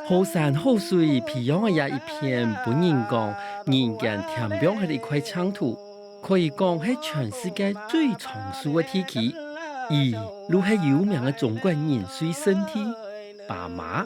好山好水，培養的也一片。本人講，人間天邊係一塊淨土，可以講係全世界最長壽的天氣。如係有名的中國人水聖地爸媽。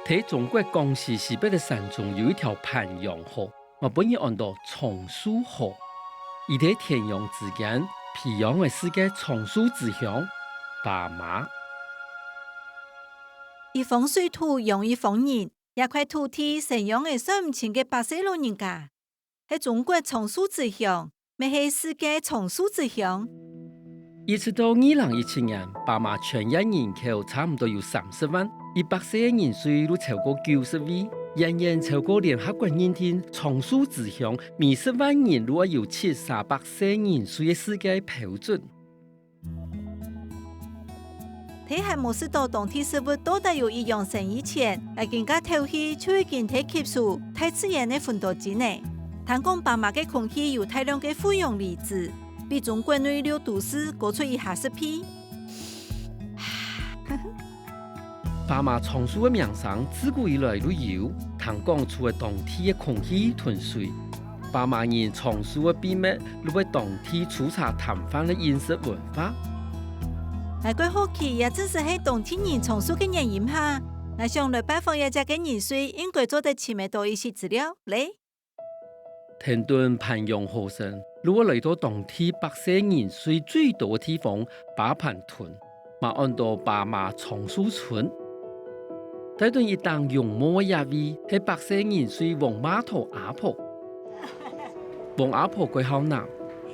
喺中國江西西北的山中有一條盤陽河，我本人按到松樹河，而喺天陽之間培養的世界松樹之鄉爸媽。一方水土養一方人，一塊土地生養的數唔清嘅百歲老人家，係中國松樹之鄉，咪係世界松樹之鄉。一直到2017年，爸媽全縣人口差唔多有30萬，100歲嘅人數都超過90位，遠遠超過聯合國認定松樹之鄉每10萬人如果有700歲人數嘅世界標準。睇係冇識到當地事物到底有一樣生以前，係更加透氣，就已經睇吸收太自然嘅奮鬥之內。聽講爸媽嘅空氣有大量嘅負氧離子。比中國內陸都市高出150倍。爸媽松樹的名聲自古以來都有，聽講除了當地的空氣純水，爸媽人松樹的秘密，如為當地粗茶淡飯的飲食文化。我怪好奇，也正是喺當地人松樹嘅原因下，我想來拜訪一家嘅人水，應該做得起碼多一些資料嚟。天頓盤陽河上，如果來到當地百歲人水最多的地方巴盤屯，馬按到爸媽松樹村。這頓一檔勇猛的野味，係百歲人水王碼頭阿婆。王阿婆歸好南，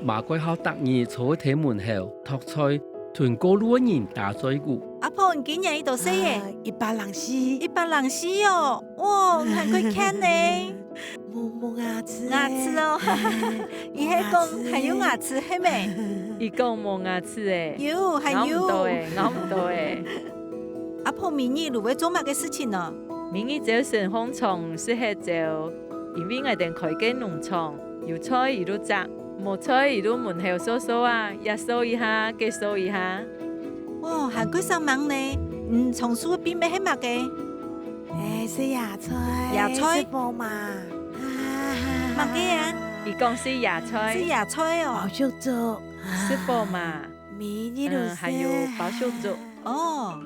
馬歸好達兒坐喺門口托菜，屯過路的人打嘴鼓。阿婆，你今年幾多歲耶？104哦，哇，還可看呢。冇牙齒哦，伊係講還有牙齒係咪？伊講冇牙齒誒，有還有，咬唔到誒。阿婆明日如會做乜嘅事情呢？明日就順風場適合就，因為我哋開間農場，有菜一路摘，冇菜一路門口掃掃啊，也掃一下，給掃一下。哇，還可上忙呢？松樹邊咩係乜嘅？是野菜，是寶馬。乜嘅啊？伊講是野菜，是野菜哦。包小竹，是寶馬。還有包小竹。哦。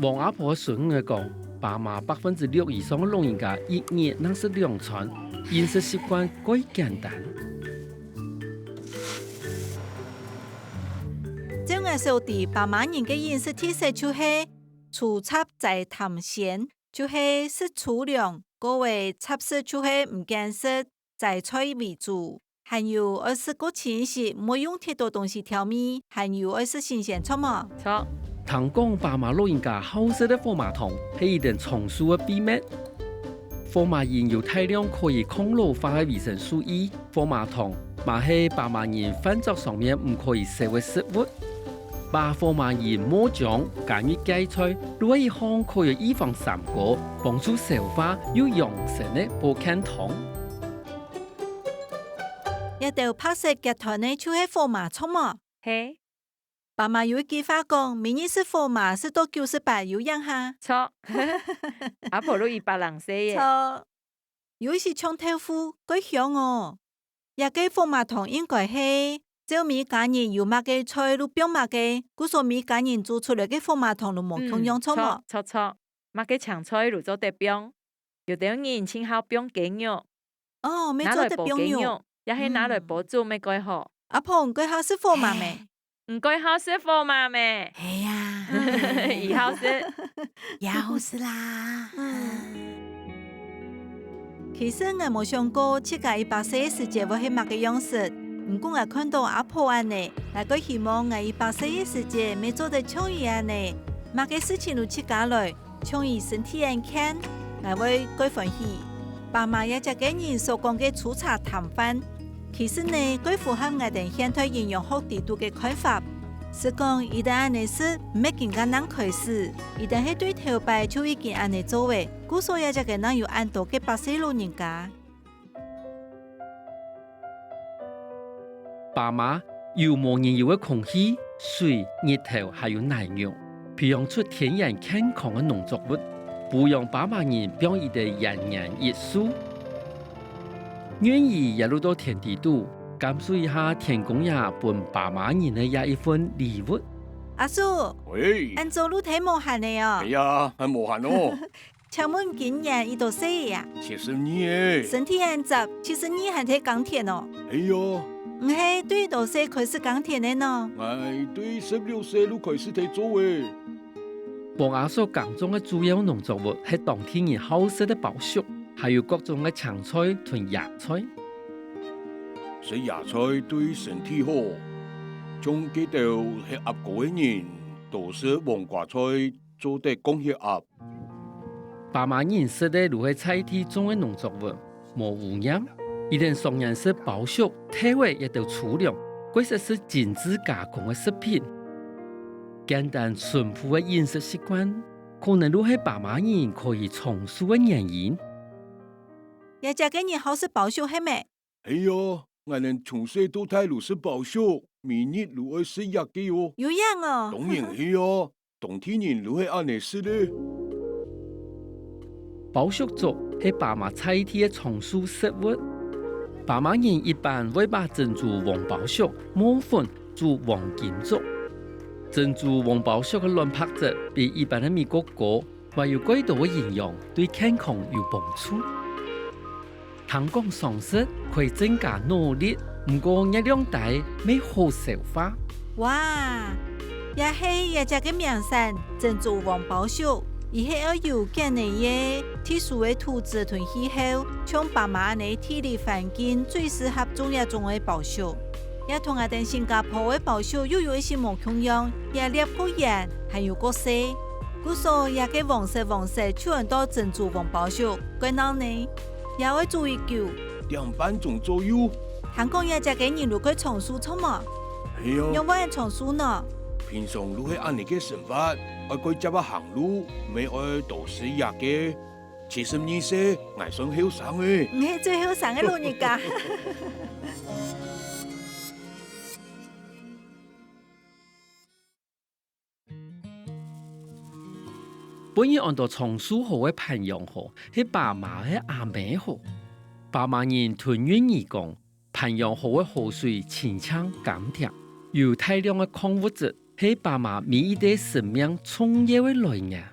王阿婆孫兒講，爸媽6%以上的老人家一年能食2餐，飲食習慣改簡單。這個時候的爸媽人嘅飲食體系就係粗插在淡鮮，就係食粗糧，各位插食就係唔乾食，在菜為主，還有而是個清洗，唔會用太多東西調味，還有而是新鮮，錯嗎？錯。聽講爸媽老人家好食的貨馬糖係一定松樹的秘密。貨馬鹽有大量可以抗老化的維生素 E， 貨馬糖嘛係爸媽人飯桌上面唔可以食的食物。把貨馬鹽磨漿加入芥菜，如果一項可以預防三高，幫助消化又養生的保健湯。一道拍攝集團呢，就係貨馬錯嗎？嘿。爸媽有一句話講，明日是貨馬，是到98有樣哈。錯，阿婆都100歲耶。錯，有一些搶豆腐，該香哦。也個貨馬糖應該係，只米家人有乜嘅菜都標乜嘅，故所米家人做出來嘅貨馬糖都冇同樣錯嗎？錯，乜嘅長菜都做得標，有啲人請好標雞肉。哦，沒做得標肉，也係拿來煲煮咩該好。阿婆，唔該好是貨馬咩？唔該好食貨嘛咩？係呀，以後食，也好食啦。其實我冇想過這個100歲的世界會係乜個樣式。不過我看到阿婆安尼，我個希望我100歲的世界沒做得像伊安尼，乜個事情都自家來，像伊身體安健，我會幾歡喜。爸媽也只個人所講嘅粗茶淡飯，其實呢，幾符合我哋現代營養學制度嘅看法。是講一旦安尼事，唔係更加難開始；一旦係對頭擺就已經安尼做嘅，故所以只個人有按到嘅100歲老人家。爸媽有無人有嘅空氣、水、日頭，還有奶油，培養出天然健康嘅農作物，不讓爸媽人變異的營養益素。願意一路到田地度。感受一下天公爺本爸媽人的也一份禮物。阿叔，喂，按做路睇無限的哦。係啊，係無限哦。請問今年伊多歲呀72誒。身體安雜，72還睇耕田哦。係啊。唔係對多歲開始耕田的呢？我對16歲都開始睇做誒。幫阿叔耕種的主要農作物係當地人好食的包粟，還有各種的青菜同野菜。食野菜對身體好，從記到係鴨過嘅人，都是黃瓜菜做得講血鴨。爸媽人食的都係菜地種的農作物，無污染。一定雙顏色包粟，體味也都粗糧，貴實是精緻加工的食品。簡單淳樸的飲食習慣，可能都係爸媽人可以重塑的原因。也只個人好食包粟係咩？係啊。我哋從細到大都食包粟，每日都愛食野雞哦。有樣哦。當然係啊，當地人都係安尼食咧。包粟粥係爸媽菜地嘅常數食物。爸媽人一般會把珍珠黃包粟磨粉做黃金粥。珍珠黃包粟嘅卵白質比一般嘅米糕高，還有更多嘅營養，對健康有幫助。糖講常識可以增加腦力，不過熱量大，沒好消化。哇！也係一隻個名產珍珠黃包粟，伊係要有堅硬嘅特殊嘅土質同氣候，像爸媽呢地理環境最適合種一種嘅包粟。也同我哋新加坡嘅包粟又有一些唔同樣，也粒個圓，還有個細。故所也個黃色，就很多珍珠黃包粟，貴孬呢？也會注意久2分鐘左右。香港也只個人如果重數錯嘛？係啊。用乜嘢重數呢？平常都係按你嘅生活，愛過接下行路，未愛多食野嘅。72歲，我算後生誒。唔係最後生嘅老人家。本人按照松樹河嘅培養河，係爸媽嘅阿妹河。爸媽人團願意講，培養河嘅河水清澈甘甜，有大量嘅礦物質，係爸媽每一代生命重要嘅來源。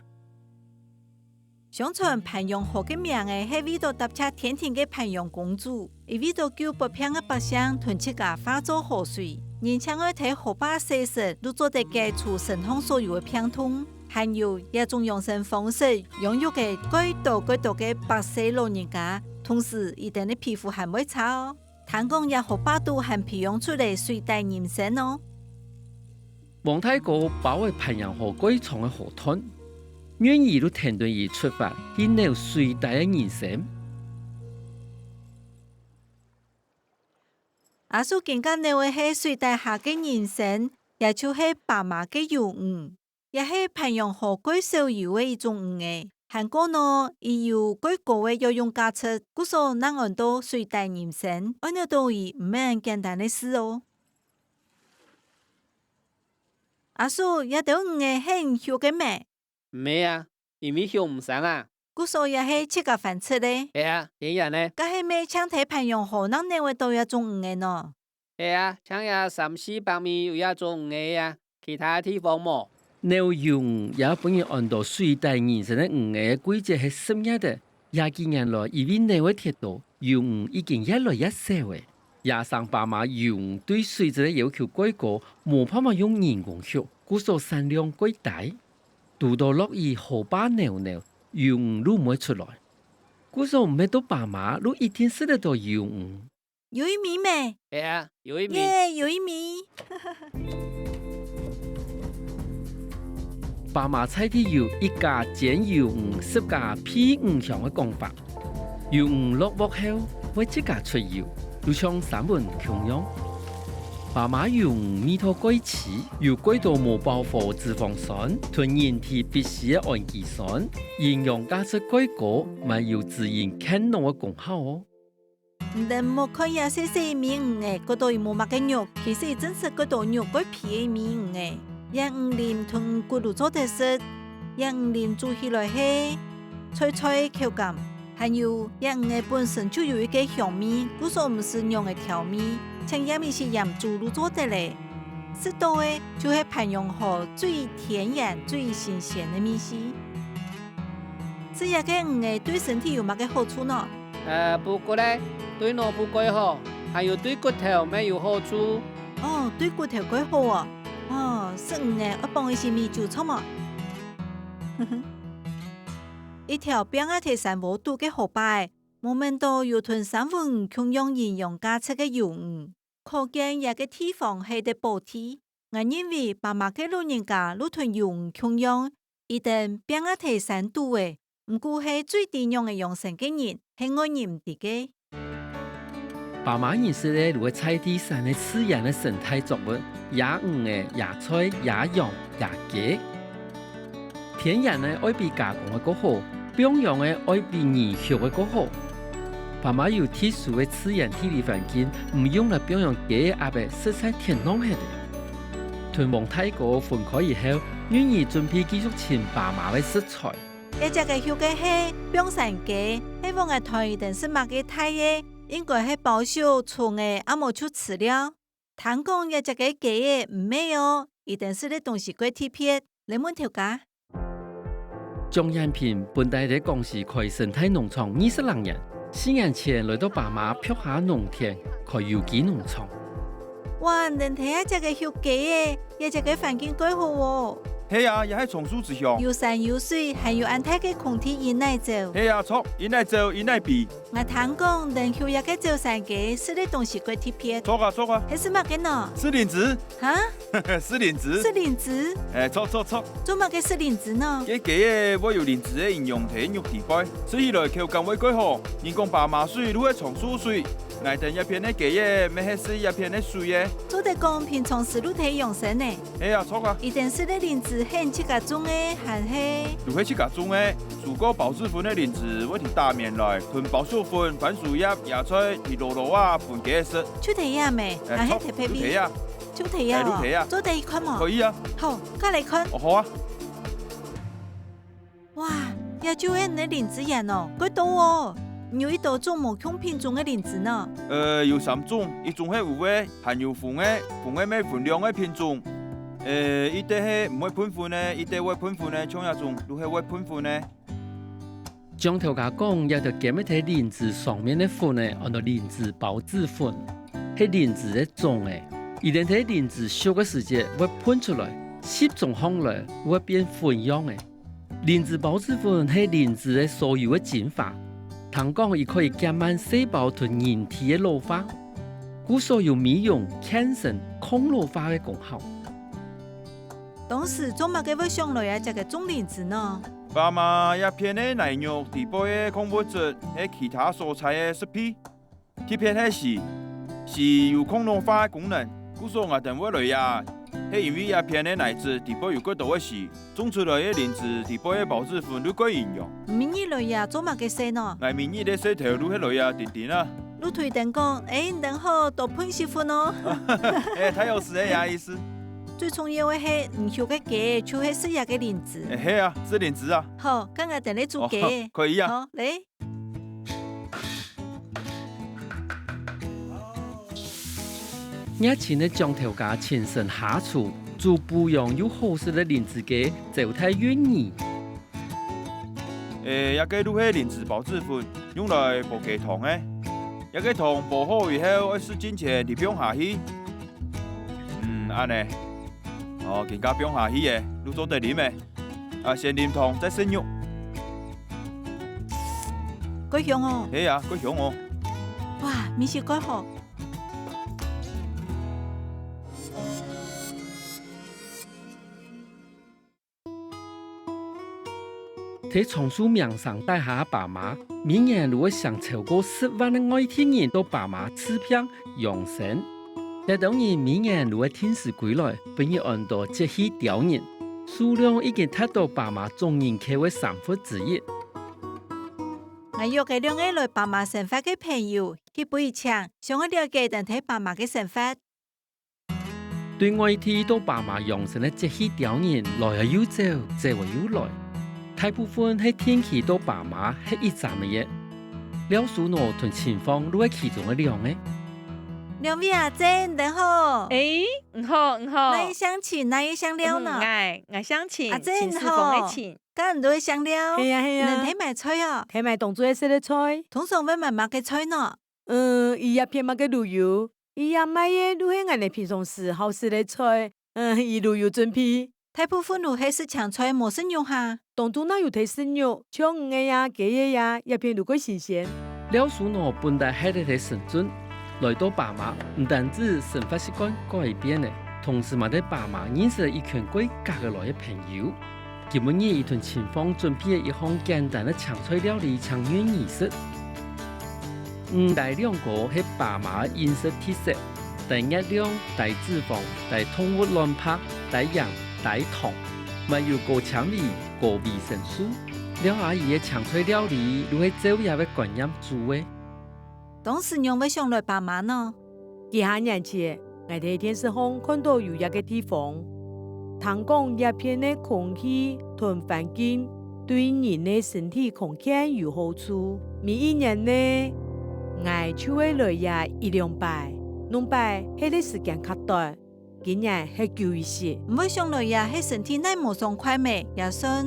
相傳培養河嘅名誒係為咗搭車天庭嘅培養公主，而為咗救北平嘅百姓囤積嘅化作河水，年輕嘅睇河壩細時都做得解除身上所有嘅病痛。還有一種養生方式，養育嘅許多嘅100歲老人家，同時一定的皮膚還會差哦。聽講也河壩都還培養出嚟水帶人參哦。王太哥包圍培養河歸藏嘅河灘，願意都團隊而出發，去撈水帶嘅人參。阿叔更加認為係水帶下嘅人參，也就係爸媽嘅養魚。也係培養河最少有嘅一種魚誒，韓國呢，伊有最高嘅藥用價值，故所能按到水帶人參，按照道理唔係簡單的事哦。阿叔，一條魚誒係學嘅咩？唔係啊，因為學唔上啊。故所也係切個飯吃咧。係啊，點樣呢？嗰係咩搶睇培養河能認為到一種魚誒呢？係啊，搶呀300-400米有一種魚啊，其他地方冇。撈魚也本人按照水帶人參的魚嘅規則係適應的，廿幾年來因為內外鐵道魚已經越來越少誒。加上爸媽魚對水質的要求過高，冇辦法用人工養，故所產量過大。渡到落雨河壩流，魚都唔會出來。故說唔係到爸媽，你一定識得到油魚。有一米咩？係啊，有一米。耶，有一米。爸媽菜地有一家煎油魚，10家披魚香嘅講法。油魚落鑊後會即刻出油，就像三文芎樣。爸媽油魚味道改齊，又改到無飽和脂肪酸，同人體必須嘅氨基酸，營養價值改高，咪有自然乾濃嘅功效哦。唔但莫看呀細細米魚誒，嗰度有冇乜嘅肉，其實真是嗰度肉改皮嘅米魚誒。讓魚鱗同骨頭做得實，讓魚鱗煮起來係脆脆口感，還有讓魚的本身就有一個香味，故說唔是用嘅調味，像也咪是鹽豬肉做得嘞。適當嘅就係培養好最天然、最新鮮嘅米絲。吃下個魚對身體有乜個好處呢？不過咧，對腦部改好，還有對骨頭咩有好處。哦，對骨頭改好啊！哦，食魚我幫一些米酒錯嘛。一條扁阿提山無肚嘅河擺，我們都有囤三分芎樣營養價值嘅油魚，可見一個地方係得補體。我認為爸媽嘅老人家都囤油魚芎樣，一定扁阿提山肚誒，唔過係最典型嘅養生嘅人，係我認唔得嘅。爸媽認識咧，如果菜地上嘅自然嘅生態作物，野魚嘅野菜、野羊、野雞，天然嘅愛比加工嘅更好，養養嘅愛比研究嘅更好。爸媽有特殊嘅自然地理環境，唔用嚟養養雞鴨嘅色彩天然嘅。屯望太過分開以後，願意準備繼續請爸媽嘅食材。一隻嘅小雞係養生雞，希望嘅台定是乜嘅太嘅。應該係保守蟲嘅，阿冇出飼料。聽講一隻嘅雞嘅唔咩哦，一定是啲東西怪特別。你們調價？張延平本地喺廣西開生態農場20多年，4年前來到爸媽腳下農田開有機農場。哇，能睇一隻嘅小雞嘅，一隻嘅環境幾好喎。係啊，也係松樹之鄉，有山有水，還有安泰嘅空氣引來走。係啊，錯，引來走，引來比。我聽講，能有一個走山雞，是啲東西怪特別。錯啊，錯啊。係什麼嘅呢？石林子。哈？石林子。石林子。錯。做乜嘅石林子呢？雞嘅我有林子嘅營養體育地塊，吃起來口感會更好。人講爸媽水都係松樹水，挨等一片嘅雞嘅，咪係食一片嘅水嘅。做得講平常時都睇養生呢。係啊，錯啊。一定是啲林子係自家種嘅，還係？如係自家種嘅，如果保質粉嘅林子，我哋大面來囤保水粉、番薯葉、野菜、田螺螺啊，拌幾食。出題啊未？還係特別邊？出題啊！做第一款嘛？可以啊。好，加嚟看。好啊。哇，也就係你林子人哦，幾多哦？有一道種無同品種嘅林子呢？有3種，一種係有嘅，含有粉嘅，粉嘅咩分量嘅品種。一啲係唔會噴粉嘅，一啲會噴粉嘅，像一種都係會噴粉嘅。張頭家講，要到檢一睇林子上面嘅粉咧，按照林子孢子粉，係林子嘅種嘅。一旦睇林子熟嘅時節，會噴出來，10種烘來會變粉樣嘅。林子孢子粉係林子嘅所有嘅精華，聽講亦可以減慢細胞同人體嘅老化，故所有美容、健身、抗老化嘅功效。當時做乜嘅會上來啊？這個種林子呢？爸媽一片嘅奶肉、地包嘅礦物質，係其他蔬菜嘅食品，特別係有抗老化嘅功能。故說我等會來呀，係因為一片嘅奶子地包有幾多嘅硒，種出來嘅林子地包嘅孢子粉都夠營養。明日來呀，做乜嘅事呢？我明日嘅洗頭都係來呀，點點啊！你推定講，等好多噴師傅呢？太有事嘅呀意思。最重要嘅係唔曉嘅雞，就係食下嘅林子。係啊，是林子啊。好，今日等你做雞。可以啊。好，嚟。日前嘅張頭家親身下廚，做不養又好食嘅林子雞，就太願意。一個都係林子孢子粉，用來煲雞湯嘅。一個湯煲好以後，要使之前就放下去。安尼。更加放下去嘅，你做得啉嘅。先啉湯再生肉。夠香哦。係啊，夠香哦。哇，米是夠好。在松樹名上帶下爸媽，每年如果想超過10萬的外地人到爸媽吃평養生。但當然，每年如果天時歸來，本要按照節氣調人，數量已經達到爸媽總人口的1/3。我約嘅兩個來爸媽生活嘅朋友去背場，想要了解等睇爸媽嘅生活。對外地到爸媽養生的節氣調人，來又走，走又來。大部分係天氣到爸媽係一站嘅嘢，廖樹諾同前方都係其中嘅兩個。兩位阿姐，你好。唔好。哪一相親，哪一相料呢？我相親。阿姐你好。家人都會相料。係啊。能睇埋菜啊？睇埋當做一色的菜。通常會買乜嘅菜呢？伊也偏乜嘅旅遊，伊也買嘅都係我哋平常時好食的菜。伊旅遊準備。大部分都係食青菜，冇生肉下。當中哪有睇生肉，像魚呀、雞呀，也偏都夠新鮮。廖樹諾本來係嚟生存，來到爸媽唔單止生活習慣改變咧，同時嘛，喺爸媽認識一群歸隔嘅來嘅朋友。今日伊同前方準備一項簡單的青菜料理搶月儀式。大兩個係爸媽飲食特色，大熱量、大脂肪、大動物卵白、大鹽、大糖，咪要高纖維、高維生素。廖阿姨嘅青菜料理都係照樣嘅觀念做嘅。當時讓我上來爸媽呢？幾下年前，我喺電視上看到有一個地方，聽講一片的空氣同環境對人的身體康健有好處。每一年呢，我就會來呀1-2擺，2擺係的時間較短，今年係久一些。唔會上來呀，係身體內冇爽快咩？也算。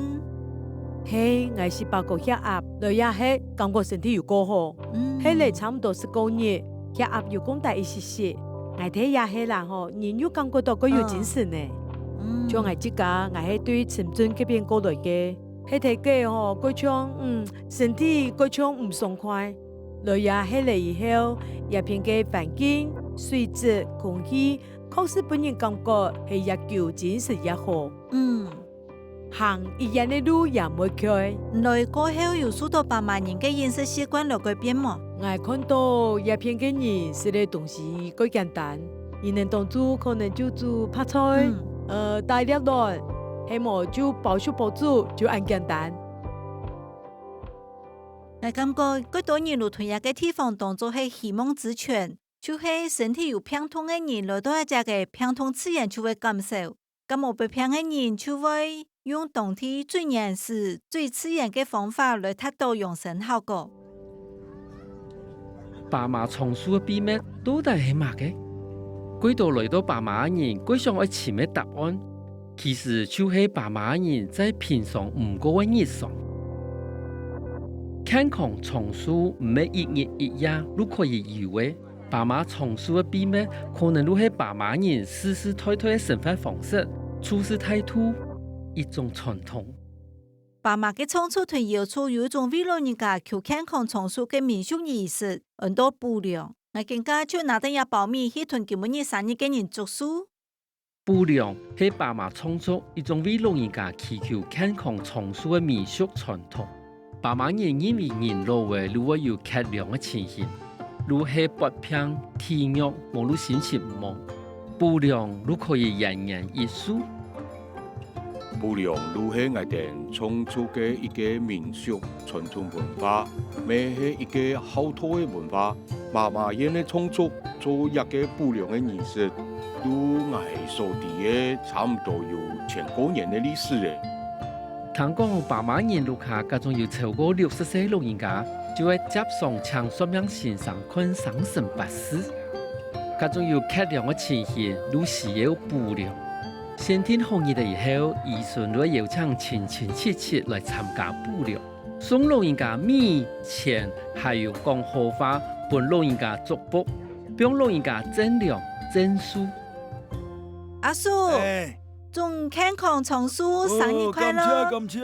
嘿，我是包括血壓，來呀係感覺身體又過好。係嚟差唔多10個月，血壓又降低一些些。我睇呀係啦吼，人又感覺到佢有精神呢。像我自家，我係對青春這邊過來嘅，係睇嘅吼，佢像身體佢像唔爽快。來呀係嚟以後，一片嘅環境、水質、空氣，確實本人感覺係越久精神越好。行一樣的路也沒開。來過後有數到8萬人嘅飲食習慣來改變嗎？我看到一片嘅人食的東西更簡單，伊能當初可能就煮泡菜，大粒蛋，係麼就包熟包煮，就很簡單。我感覺嗰多年路屯一個地方當作係希望之泉，就係身體有病痛嘅人來到一隻嘅病痛自然就會感受，咁冇被病嘅人就會用當地最原始、最自然嘅方法來達到養生效果。爸媽松樹嘅秘密到底係乜嘅？幾多來到爸媽嘅人，佢想要尋嘅答案，其實就係爸媽嘅人在平常唔過嘅日常。健康松樹唔係一日一夜都可以有嘅，爸媽松樹嘅秘密可能都係爸媽人世世代代嘅生活方式、處事態度一種傳統。爸媽嘅倉促同搖出有一種為老人家求健康松樹嘅民俗儀式，很多補糧。我更加就拿得一包米去同今日生日嘅人祝壽。補糧係爸媽創作一種為老人家祈求健康松樹嘅民俗傳統。爸媽人因為人老為如果有缺糧嘅情形，如係薄片、體弱、無路心情唔好，補糧如可以人人一素。補糧如係我哋創作嘅一個民俗傳統文化，咩係一個好土嘅文化。爸媽人嘅創作做一個補糧嘅儀式，都我所知嘅差唔多有1000多年嘅歷史咧。聽講爸媽人路下，家中有超過60歲老人家，就會接送請算命先生看生辰八字。家中有缺糧嘅情形，都需要補糧。先天紅熱的以後，兒孫都會邀請親親戚戚來參加補糧，送老人家米錢，還有講好話，幫老人家祝福，幫老人家贈糧贈書。阿叔。祝健康松樹生日快樂！感謝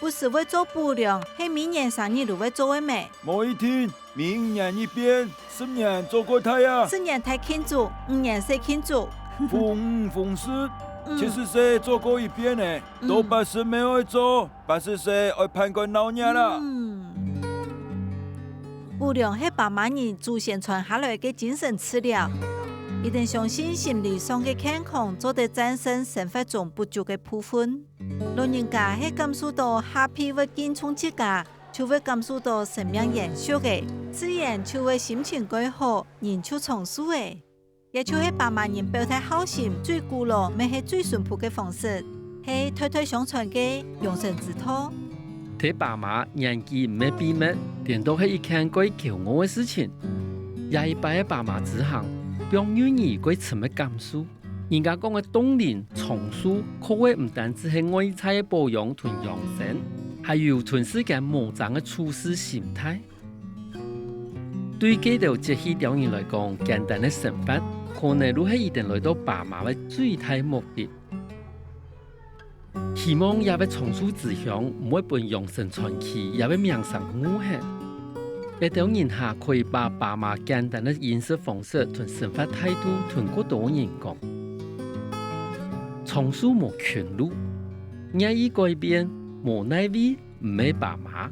不是為做補糧，係明年生日就會做的咩？冇一天，明年一變，10年做過太啊，4年太慶祝，5年歲慶祝。逢4 70歲做過一遍呢，到80沒會做，80歲會盼個老年啦。補糧係爸媽人祖先傳下來的精神資料，一定相信心理上的健康做得戰勝生活中不足的部分。老人家係感受到 happy 會健康之家，就會感受到生命延續的，自然就會心情改好，人就長壽的。也就是爸媽人表達好心最古老，咪係最淳樸的方式，係代代相傳的養生之道。睇爸媽年紀唔係秘密，點都係一件該驕傲的事情。也一擺嘅爸媽之行，讓女兒該怎麼感受？人家講嘅冬齡長壽，可謂唔單止係外在嘅保養同養生，還有全世界無長嘅處事心態。對幾條節氣條人來講，簡單的生活，可能都係一定來到爸媽嘅最大目的。希望也會長壽志向，唔會被養生傳奇，也會名聲無限。一條人下可以把爸媽簡單的飲食方式同生活態度同過多人講。長壽無全路，願意改變，無奈為唔係爸媽。